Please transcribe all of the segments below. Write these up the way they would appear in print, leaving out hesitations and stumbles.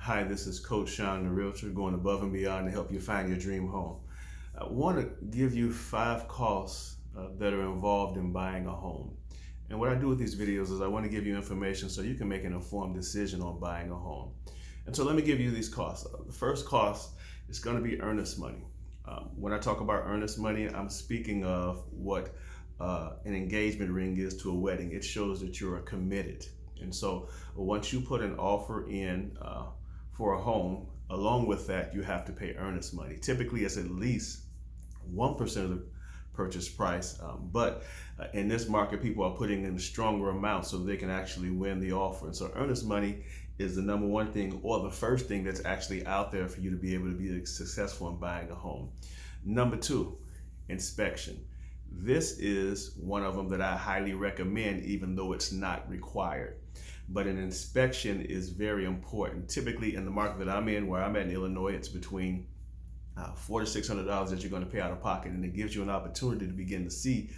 Hi, this is Coach Sean, the realtor, going above and beyond to help you find your dream home. I want to give you 5 costs that are involved in buying a home. And what I do with these videos is I want to give you information so you can make an informed decision on buying a home. And so let me give you these costs. The first cost is going to be earnest money. When I talk about earnest money, I'm speaking of what an engagement ring is to a wedding. It shows that you're committed. And so once you put an offer in for a home, along with that, you have to pay earnest money. Typically, it's at least 1% of the purchase price, but in this market, people are putting in a stronger amount so they can actually win the offer. And so earnest money is the number one thing, or the first thing that's actually out there for you to be able to be successful in buying a home. Number 2, inspection. This is one of them that I highly recommend, even though it's not required. But an inspection is very important. Typically in the market that I'm in, where I'm at in Illinois, it's between $400 to $600 that you're going to pay out of pocket, and it gives you an opportunity to begin to see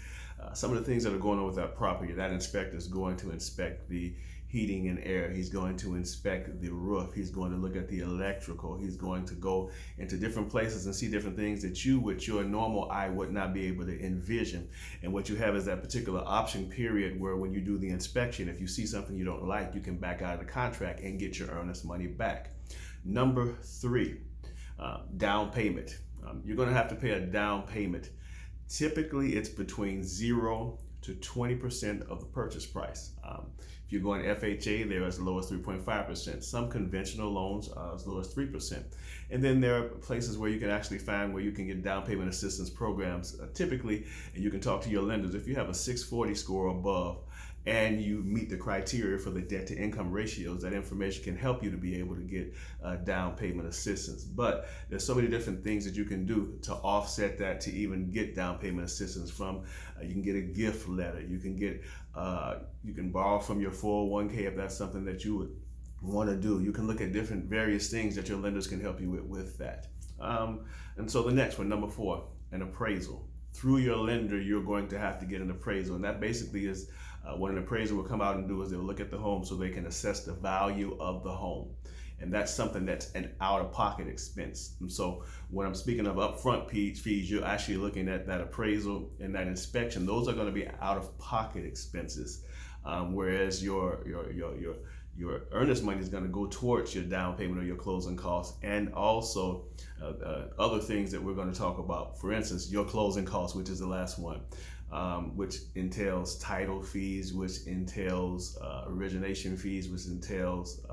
some of the things that are going on with that property. That inspector is going to inspect the heating and air. He's going to inspect the roof. He's going to look at the electrical. He's going to go into different places and see different things that you, with your normal eye, would not be able to envision. And what you have is that particular option period where when you do the inspection, if you see something you don't like, you can back out of the contract and get your earnest money back. Number 3, down payment. You're going to have to pay a down payment. Typically, it's between 0 to 20% of the purchase price. If you're going FHA, they're as low as 3.5%. Some conventional loans are as low as 3%. And then there are places where you can actually find where you can get down payment assistance programs. Typically, and you can talk to your lenders. If you have a 640 score above and you meet the criteria for the debt to income ratios, that information can help you to be able to get down payment assistance. But there's so many different things that you can do to offset that, to even get down payment assistance from. You can get a gift letter. You can get, you can borrow from your 401k if that's something that you would want to do. You can look at different various things that your lenders can help you with that. And so the next one, number 4, an appraisal. Through your lender, you're going to have to get an appraisal, and that basically is what an appraiser will come out and do is they'll look at the home so they can assess the value of the home. And that's something that's an out-of-pocket expense. And so when I'm speaking of upfront fees, you're actually looking at that appraisal and that inspection. Those are going to be out-of-pocket expenses, whereas your earnest money is going to go towards your down payment or your closing costs, and also other things that we're going to talk about. For instance, your closing costs, which is the last one, which entails title fees, which entails origination fees, which entails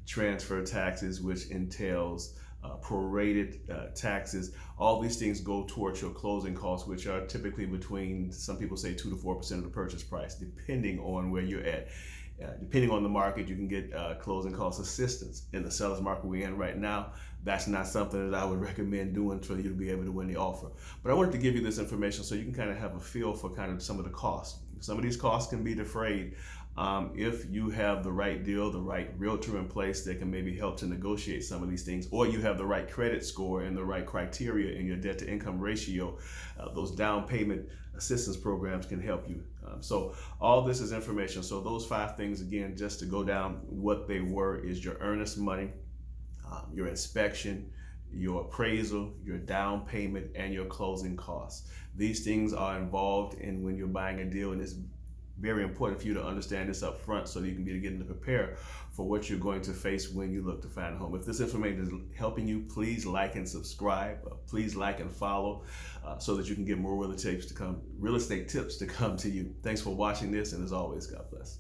transfer taxes, which entails prorated taxes. All these things go towards your closing costs, which are typically between, some people say, 2 to 4% of the purchase price, depending on where you're at. Depending on the market, you can get closing cost assistance. In the seller's market we're in right now, that's not something that I would recommend doing for you to be able to win the offer. But I wanted to give you this information so you can kind of have a feel for kind of some of the costs. Some of these costs can be defrayed if you have the right deal, the right realtor in place that can maybe help to negotiate some of these things, or you have the right credit score and the right criteria in your debt to income ratio. Those down payment assistance programs can help you. So all this is information. So those 5 things, again, just to go down what they were, is your earnest money, your inspection, your appraisal, your down payment, and your closing costs. These things are involved in when you're buying a deal, and it's very important for you to understand this up front so that you can begin to prepare for what you're going to face when you look to find a home. If this information is helping you, please like and subscribe. Please like and follow so that you can get more real estate tips to come to you. Thanks for watching this, and as always, God bless.